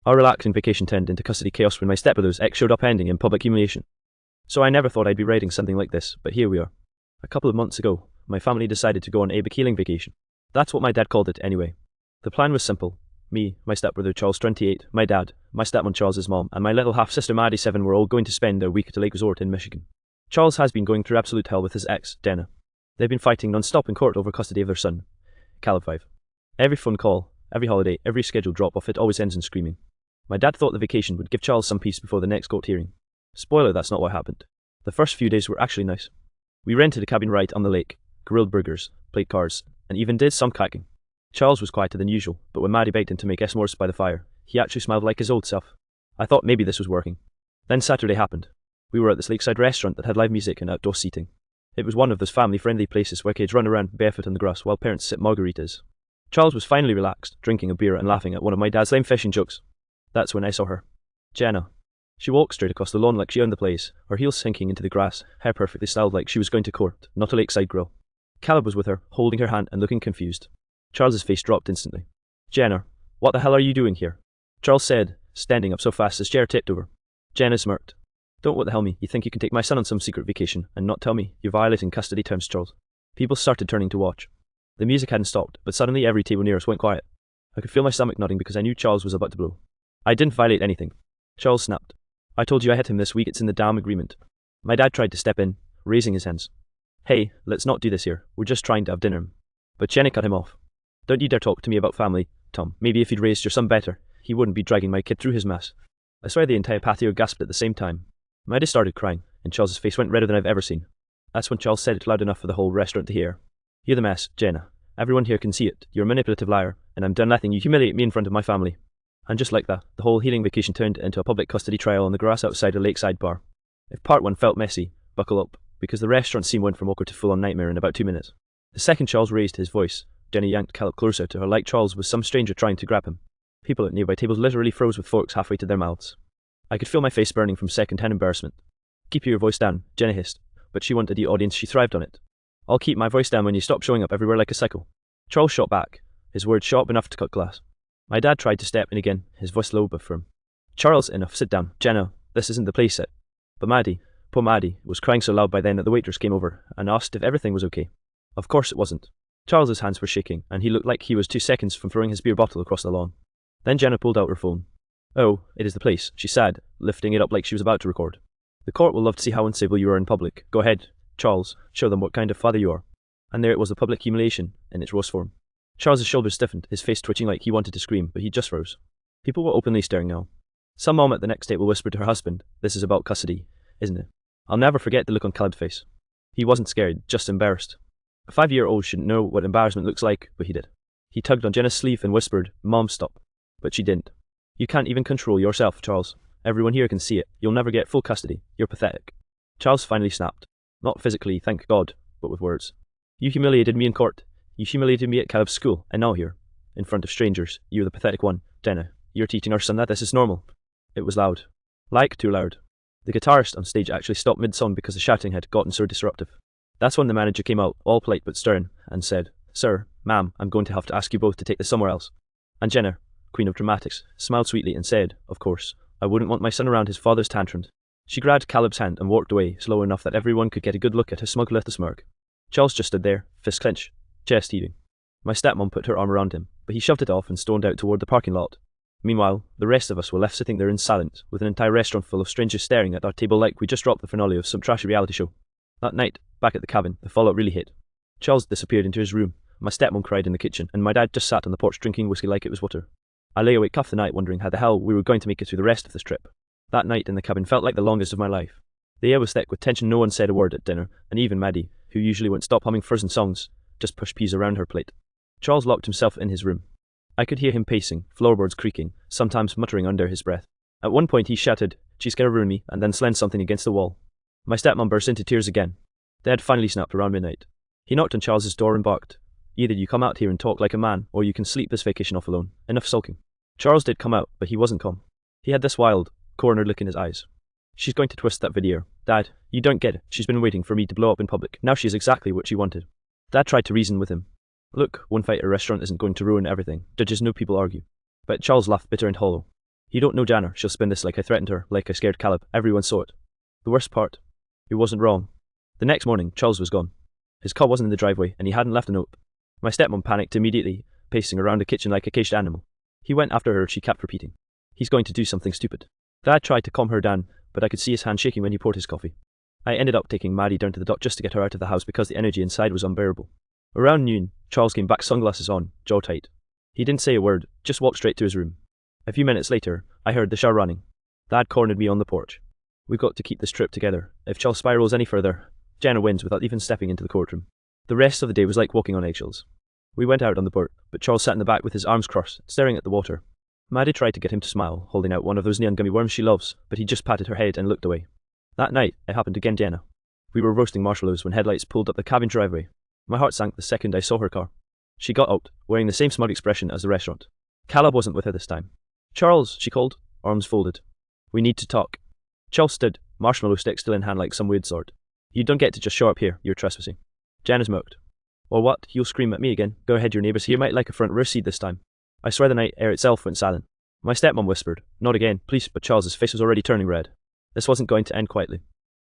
Our relaxing vacation turned into custody chaos when my stepbrother's ex showed up ending in public humiliation. So I never thought I'd be writing something like this, but here we are. A couple of months ago, my family decided to go on a healing vacation. That's what my dad called it anyway. The plan was simple. Me, my stepbrother Charles 28, my dad, my stepmom Charles's mom, and my little half-sister Maddie 7 were all going to spend their week at a lake resort in Michigan. Charles has been going through absolute hell with his ex, Jenna. They've been fighting non-stop in court over custody of their son, Caleb 5. Every phone call, every holiday, every scheduled drop-off, it always ends in screaming. My dad thought the vacation would give Charles some peace before the next court hearing. Spoiler, that's not what happened. The first few days were actually nice. We rented a cabin right on the lake, grilled burgers, played cards, and even did some kayaking. Charles was quieter than usual, but when Maddie begged him to make s'mores by the fire, he actually smiled like his old self. I thought maybe this was working. Then Saturday happened. We were at this lakeside restaurant that had live music and outdoor seating. It was one of those family-friendly places where kids run around barefoot on the grass while parents sip margaritas. Charles was finally relaxed, drinking a beer and laughing at one of my dad's lame fishing jokes. That's when I saw her. Jenna. She walked straight across the lawn like she owned the place, her heels sinking into the grass, hair perfectly styled like she was going to court, not a lakeside grill. Caleb was with her, holding her hand and looking confused. Charles's face dropped instantly. Jenna, what the hell are you doing here? Charles said, standing up so fast his chair tipped over. Jenna smirked. Don't what the hell me, you think you can take my son on some secret vacation and not tell me? You're violating custody terms, Charles. People started turning to watch. The music hadn't stopped, but suddenly every table near us went quiet. I could feel my stomach nodding because I knew Charles was about to blow. I didn't violate anything. Charles snapped. I told you I hit him this week, it's in the damn agreement. My dad tried to step in, raising his hands. Hey, let's not do this here, we're just trying to have dinner. But Jenny cut him off. Don't you dare talk to me about family, Tom. Maybe if you'd raised your son better, he wouldn't be dragging my kid through his mess. I swear the entire patio gasped at the same time. Maddie started crying, and Charles's face went redder than I've ever seen. That's when Charles said it loud enough for the whole restaurant to hear. You're the mess, Jenna. Everyone here can see it. You're a manipulative liar, and I'm done letting you humiliate me in front of my family. And just like that, the whole healing vacation turned into a public custody trial on the grass outside a lakeside bar. If part 1 felt messy, buckle up, because the restaurant scene went from awkward to full-on nightmare in about 2 minutes. The second Charles raised his voice, Jenny yanked Caleb closer to her like Charles was some stranger trying to grab him. People at nearby tables literally froze with forks halfway to their mouths. I could feel my face burning from second-hand embarrassment. Keep your voice down, Jenny hissed, but she wanted the audience, she thrived on it. I'll keep my voice down when you stop showing up everywhere like a psycho. Charles shot back, his words sharp enough to cut glass. My dad tried to step in again, his voice low but firm. Charles, enough, sit down. Jenna, this isn't the place yet. But Maddie, poor Maddie, was crying so loud by then that the waitress came over and asked if everything was okay. Of course it wasn't. Charles's hands were shaking, and he looked like he was 2 seconds from throwing his beer bottle across the lawn. Then Jenna pulled out her phone. Oh, it is the place, she said, lifting it up like she was about to record. The court will love to see how uncivil you are in public. Go ahead, Charles, show them what kind of father you are. And there it was, the public humiliation in its rawest form. Charles's shoulders stiffened, his face twitching like he wanted to scream, but he just froze. People were openly staring now. Some mom at the next table whispered to her husband, this is about custody, isn't it? I'll never forget the look on Caleb's face. He wasn't scared, just embarrassed. A 5-year-old shouldn't know what embarrassment looks like, but he did. He tugged on Jenna's sleeve and whispered, Mom, stop. But she didn't. You can't even control yourself, Charles. Everyone here can see it. You'll never get full custody. You're pathetic. Charles finally snapped. Not physically, thank God, but with words. You humiliated me in court. You humiliated me at Caleb's school, and now here, in front of strangers, you're the pathetic one. Jenna, you're teaching our son that this is normal. It was loud. Like, too loud. The guitarist on stage actually stopped mid-song because the shouting had gotten so disruptive. That's when the manager came out, all polite but stern, and said, Sir, ma'am, I'm going to have to ask you both to take this somewhere else. And Jenna, queen of dramatics, smiled sweetly and said, Of course, I wouldn't want my son around his father's tantrums. She grabbed Caleb's hand and walked away, slow enough that everyone could get a good look at her smug little smirk. Charles just stood there, fist clenched, chest heaving. My stepmom put her arm around him, but he shoved it off and stormed out toward the parking lot. Meanwhile, the rest of us were left sitting there in silence, with an entire restaurant full of strangers staring at our table like we just dropped the finale of some trashy reality show. That night, back at the cabin, the fallout really hit. Charles disappeared into his room, my stepmom cried in the kitchen, and my dad just sat on the porch drinking whiskey like it was water. I lay awake half the night wondering how the hell we were going to make it through the rest of this trip. That night in the cabin felt like the longest of my life. The air was thick with tension, no one said a word at dinner, and even Maddie, who usually wouldn't stop humming frozen songs, just pushed peas around her plate. Charles locked himself in his room. I could hear him pacing, floorboards creaking, sometimes muttering under his breath. At one point he shouted, She's gonna ruin me, and then slammed something against the wall. My stepmom burst into tears again. Dad finally snapped around midnight. He knocked on Charles's door and barked, Either you come out here and talk like a man, or you can sleep this vacation off alone. Enough sulking. Charles did come out, but he wasn't calm. He had this wild, cornered look in his eyes. She's going to twist that video. Dad, you don't get it. She's been waiting for me to blow up in public. Now she's exactly what she wanted. Dad tried to reason with him. Look, one fight at a restaurant isn't going to ruin everything. Judges know people argue. But Charles laughed bitter and hollow. You don't know Jenna, she'll spin this like I threatened her, like I scared Caleb. Everyone saw it. The worst part, he wasn't wrong. The next morning, Charles was gone. His car wasn't in the driveway, and he hadn't left a note. My stepmom panicked immediately, pacing around the kitchen like a caged animal. He went after her, she kept repeating. He's going to do something stupid. Dad tried to calm her down, but I could see his hand shaking when he poured his coffee. I ended up taking Maddie down to the dock just to get her out of the house because the energy inside was unbearable. Around noon, Charles came back, sunglasses on, jaw tight. He didn't say a word, just walked straight to his room. A few minutes later, I heard the shower running. Dad cornered me on the porch. We've got to keep this trip together. If Charles spirals any further, Jenna wins without even stepping into the courtroom. The rest of the day was like walking on eggshells. We went out on the boat, but Charles sat in the back with his arms crossed, staring at the water. Maddie tried to get him to smile, holding out one of those neon gummy worms she loves, but he just patted her head and looked away. That night, it happened again. Jenna. We were roasting marshmallows when headlights pulled up the cabin driveway. My heart sank the second I saw her car. She got out, wearing the same smug expression as the restaurant. Caleb wasn't with her this time. Charles, she called, arms folded. We need to talk. Charles stood, marshmallow stick still in hand like some weird sort. You don't get to just show up here, you're trespassing. Jenna's mocked. Or what? You'll scream at me again. Go ahead, your neighbours here might like a front row seat this time. I swear the night air itself went silent. My stepmom whispered, not again, please, but Charles's face was already turning red. This wasn't going to end quietly.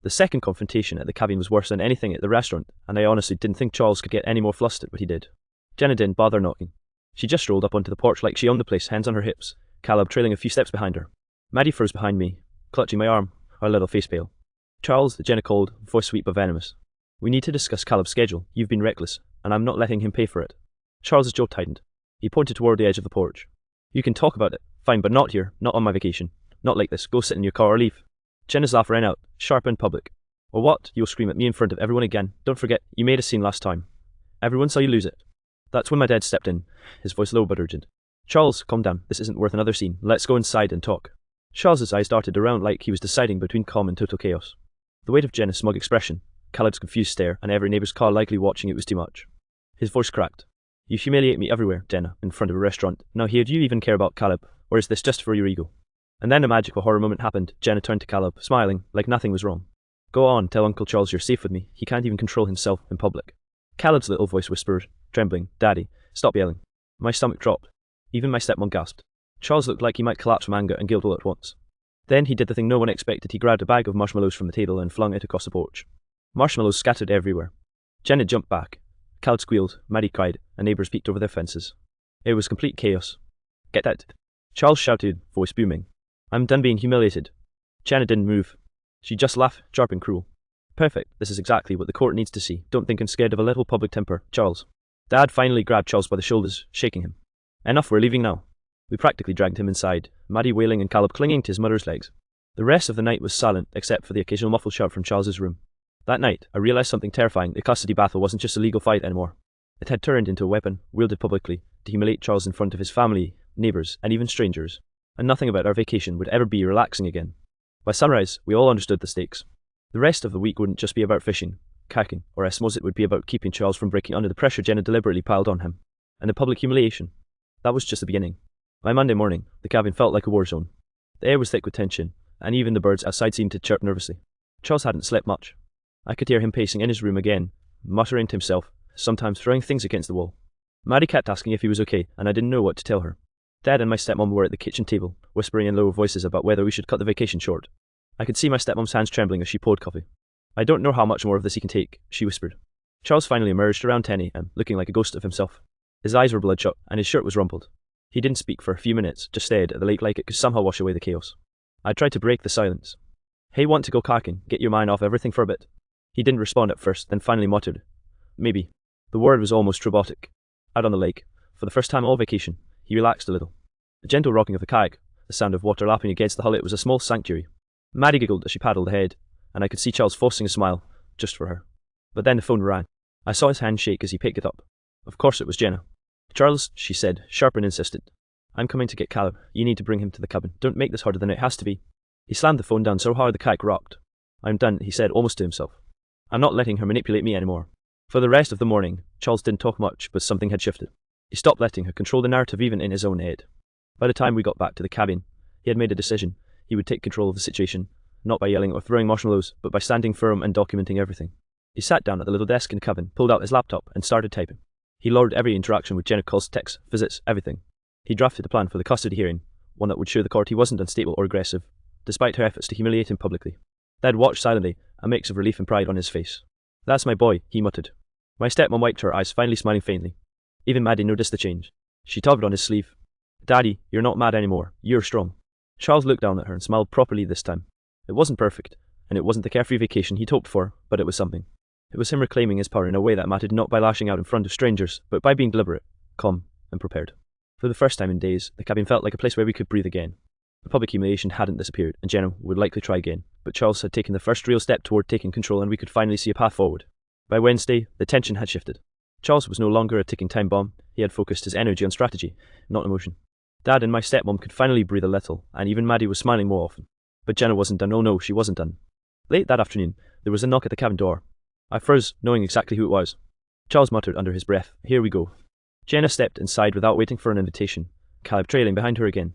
The second confrontation at the cabin was worse than anything at the restaurant, and I honestly didn't think Charles could get any more flustered, but he did. Jenna didn't bother knocking. She just strolled up onto the porch like she owned the place, hands on her hips, Caleb trailing a few steps behind her. Maddie froze behind me, clutching my arm, her little face pale. Charles, Jenna called, voice sweet but venomous. We need to discuss Caleb's schedule. You've been reckless, and I'm not letting him pay for it. Charles's jaw tightened. He pointed toward the edge of the porch. You can talk about it, fine, but not here, not on my vacation. Not like this, go sit in your car or leave. Jenna's laugh rang out, sharp and public. Or what? You'll scream at me in front of everyone again. Don't forget, you made a scene last time. Everyone saw you lose it. That's when my dad stepped in, his voice low but urgent. Charles, calm down, this isn't worth another scene. Let's go inside and talk. Charles's eyes darted around like he was deciding between calm and total chaos. The weight of Jenna's smug expression, Caleb's confused stare, and every neighbour's car likely watching it was too much. His voice cracked. You humiliate me everywhere, Jenna, in front of a restaurant. Now here, do you even care about Caleb, or is this just for your ego? And then a magical horror moment happened. Jenna turned to Caleb, smiling, like nothing was wrong. Go on, tell Uncle Charles you're safe with me. He can't even control himself in public. Caleb's little voice whispered, trembling, Daddy, stop yelling. My stomach dropped. Even my stepmom gasped. Charles looked like he might collapse from anger and guilt all at once. Then he did the thing no one expected. He grabbed a bag of marshmallows from the table and flung it across the porch. Marshmallows scattered everywhere. Jenna jumped back. Caleb squealed, Maddie cried, and neighbours peeked over their fences. It was complete chaos. Get out. Charles shouted, voice booming. I'm done being humiliated. Jenna didn't move. She just laughed, sharp and cruel. Perfect, this is exactly what the court needs to see. Don't think I'm scared of a little public temper, Charles. Dad finally grabbed Charles by the shoulders, shaking him. Enough, we're leaving now. We practically dragged him inside, Maddie wailing and Caleb clinging to his mother's legs. The rest of the night was silent, except for the occasional muffled shout from Charles's room. That night, I realised something terrifying. The custody battle wasn't just a legal fight anymore. It had turned into a weapon, wielded publicly, to humiliate Charles in front of his family, neighbours, and even strangers. And nothing about our vacation would ever be relaxing again. By sunrise, we all understood the stakes. The rest of the week wouldn't just be about fishing, kayaking, or I suppose it would be about keeping Charles from breaking under the pressure Jenna deliberately piled on him. And the public humiliation. That was just the beginning. By Monday morning, the cabin felt like a war zone. The air was thick with tension, and even the birds outside seemed to chirp nervously. Charles hadn't slept much. I could hear him pacing in his room again, muttering to himself, sometimes throwing things against the wall. Maddie kept asking if he was okay, and I didn't know what to tell her. Dad and my stepmom were at the kitchen table, whispering in low voices about whether we should cut the vacation short. I could see my stepmom's hands trembling as she poured coffee. I don't know how much more of this he can take, she whispered. Charles finally emerged around 10 a.m., looking like a ghost of himself. His eyes were bloodshot, and his shirt was rumpled. He didn't speak for a few minutes, just stared at the lake like it could somehow wash away the chaos. I tried to break the silence. Hey, want to go kayaking? Get your mind off everything for a bit. He didn't respond at first, then finally muttered, maybe. The word was almost robotic. Out on the lake, for the first time all vacation, he relaxed a little. A gentle rocking of the kayak, the sound of water lapping against the hull. It was a small sanctuary. Maddie giggled as she paddled ahead, and I could see Charles forcing a smile, just for her. But then the phone rang. I saw his hand shake as he picked it up. Of course it was Jenna. Charles, she said, sharp and insistent. I'm coming to get Caleb. You need to bring him to the cabin. Don't make this harder than it has to be. He slammed the phone down so hard the kayak rocked. I'm done, he said almost to himself. I'm not letting her manipulate me anymore. For the rest of the morning, Charles didn't talk much, but something had shifted. He stopped letting her control the narrative even in his own head. By the time we got back to the cabin, he had made a decision. He would take control of the situation, not by yelling or throwing marshmallows, but by standing firm and documenting everything. He sat down at the little desk in the cabin, pulled out his laptop, and started typing. He logged every interaction with Jenna, calls, texts, visits, everything. He drafted a plan for the custody hearing, one that would show the court he wasn't unstable or aggressive, despite her efforts to humiliate him publicly. Dad watched silently, a mix of relief and pride on his face. "That's my boy," he muttered. My stepmom wiped her eyes, finally smiling faintly. Even Maddie noticed the change. She tugged on his sleeve. "Daddy, you're not mad anymore. You're strong." Charles looked down at her and smiled properly this time. It wasn't perfect, and it wasn't the carefree vacation he'd hoped for, but it was something. It was him reclaiming his power in a way that mattered, not by lashing out in front of strangers, but by being deliberate, calm, and prepared. For the first time in days, the cabin felt like a place where we could breathe again. The public humiliation hadn't disappeared, and Jenna would likely try again, but Charles had taken the first real step toward taking control, and we could finally see a path forward. By Wednesday, the tension had shifted. Charles was no longer a ticking time bomb. He had focused his energy on strategy, not emotion. Dad and my stepmom could finally breathe a little, and even Maddie was smiling more often. But Jenna wasn't done. Oh no, she wasn't done. Late that afternoon, there was a knock at the cabin door. I froze, knowing exactly who it was. Charles muttered under his breath, "Here we go." Jenna stepped inside without waiting for an invitation, Caleb trailing behind her again.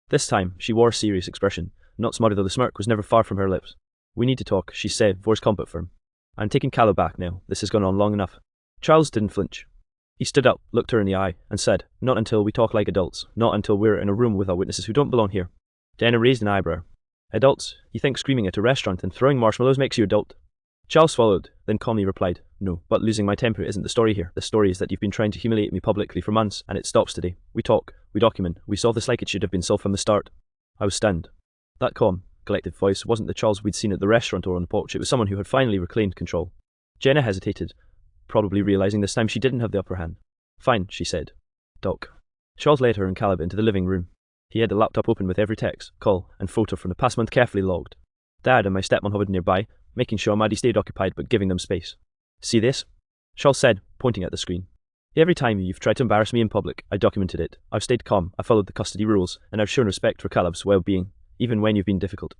This time, she wore a serious expression, not smart, though the smirk was never far from her lips. "We need to talk," she said, voice comfort firm. "I'm taking Caleb back now. This has gone on long enough." Charles didn't flinch. He stood up, looked her in the eye, and said, "Not until we talk like adults. Not until we're in a room with our witnesses who don't belong here." Jenna raised an eyebrow. "Adults? You think screaming at a restaurant and throwing marshmallows makes you adult?" Charles swallowed, then calmly replied, "No, but losing my temper isn't the story here. The story is that you've been trying to humiliate me publicly for months, and it stops today. We talk, we document, we solve this like it should have been solved from the start." I was stunned. That calm, collected voice wasn't the Charles we'd seen at the restaurant or on the porch. It was someone who had finally reclaimed control. Jenna hesitated, probably realizing this time she didn't have the upper hand. "Fine," she said. "Doc." Charles led her and Caleb into the living room. He had the laptop open with every text, call, and photo from the past month carefully logged. Dad and my stepmom hovered nearby, making sure Maddie stayed occupied but giving them space. "See this?" Charles said, pointing at the screen. "Every time you've tried to embarrass me in public, I documented it. I've stayed calm, I've followed the custody rules, and I've shown respect for Caleb's well-being, even when you've been difficult."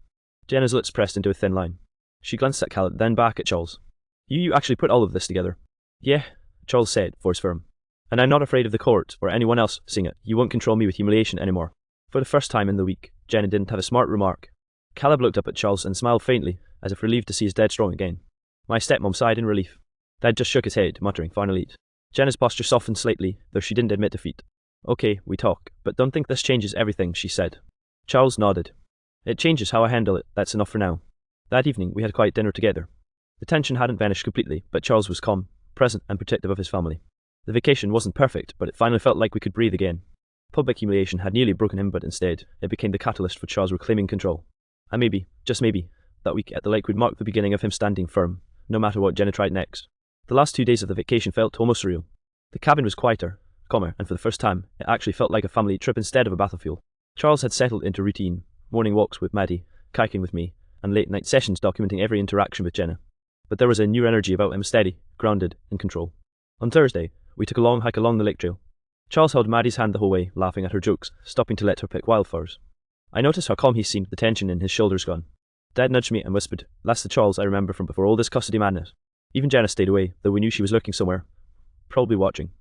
Jenna's lips pressed into a thin line. She glanced at Caleb, then back at Charles. You actually put all of this together?" "Yeah," Charles said, voice firm. "And I'm not afraid of the court or anyone else seeing it. You won't control me with humiliation anymore." For the first time in the week, Jenna didn't have a smart remark. Caleb looked up at Charles and smiled faintly, as if relieved to see his dad strong again. My stepmom sighed in relief. Dad just shook his head, muttering, "Finally." Jenna's posture softened slightly, though she didn't admit defeat. "Okay, we talk, but don't think this changes everything," she said. Charles nodded. "It changes how I handle it, that's enough for now." That evening, we had a quiet dinner together. The tension hadn't vanished completely, but Charles was calm, present, and protective of his family. The vacation wasn't perfect, but it finally felt like we could breathe again. Public humiliation had nearly broken him, but instead, it became the catalyst for Charles reclaiming control. And maybe, just maybe, that week at the lake would mark the beginning of him standing firm, no matter what Jenna tried next. The last 2 days of the vacation felt almost surreal. The cabin was quieter, calmer, and for the first time, it actually felt like a family trip instead of a battlefield. Charles had settled into routine, morning walks with Maddie, kayaking with me, and late-night sessions documenting every interaction with Jenna. But there was a new energy about him, steady, grounded, in control. On Thursday, we took a long hike along the lake trail. Charles held Maddie's hand the whole way, laughing at her jokes, stopping to let her pick wildflowers. I noticed how calm he seemed, the tension in his shoulders gone. Dad nudged me and whispered, "That's the Charles I remember from before all this custody madness." Even Jenna stayed away, though we knew she was lurking somewhere, probably watching.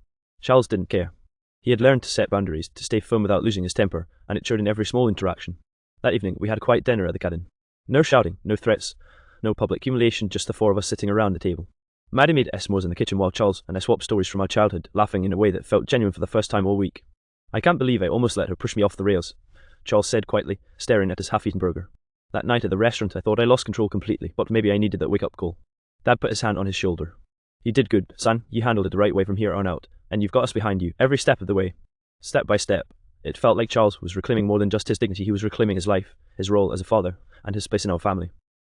Charles didn't care. He had learned to set boundaries, to stay firm without losing his temper, and it showed in every small interaction. That evening, we had a quiet dinner at the cabin. No shouting, no threats, no public humiliation, just the four of us sitting around the table. Maddie made Eskimos in the kitchen while Charles and I swapped stories from our childhood, laughing in a way that felt genuine for the first time all week. "I can't believe I almost let her push me off the rails," Charles said quietly, staring at his half-eaten burger. "That night at the restaurant I thought I lost control completely, but maybe I needed that wake-up call." Dad put his hand on his shoulder. "You did good, son. You handled it the right way from here on out, and you've got us behind you, every step of the way." Step by step, it felt like Charles was reclaiming more than just his dignity. He was reclaiming his life, his role as a father, and his place in our family.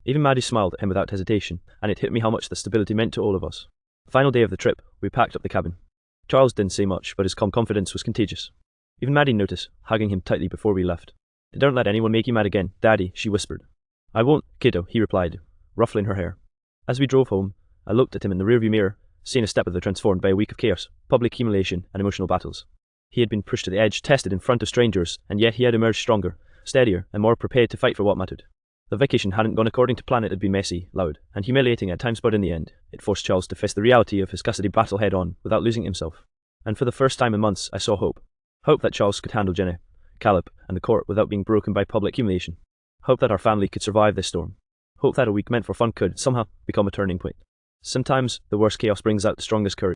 Even Maddie smiled at him without hesitation, and it hit me how much the stability meant to all of us. The final day of the trip, we packed up the cabin. Charles didn't say much, but his calm confidence was contagious. Even Maddie noticed, hugging him tightly before we left. "Don't let anyone make you mad again, Daddy," she whispered. "I won't, kiddo," he replied, ruffling her hair. As we drove home, I looked at him in the rearview mirror, seeing a stepbrother transformed by a week of chaos, public humiliation, and emotional battles. He had been pushed to the edge, tested in front of strangers, and yet he had emerged stronger, steadier, and more prepared to fight for what mattered. The vacation hadn't gone according to plan. It had been messy, loud, and humiliating at times, but in the end, it forced Charles to face the reality of his custody battle head-on, without losing himself. And for the first time in months, I saw hope. Hope that Charles could handle Jenna, Caleb, and the court without being broken by public humiliation. Hope that our family could survive this storm. Hope that a week meant for fun could, somehow, become a turning point. Sometimes, the worst chaos brings out the strongest courage.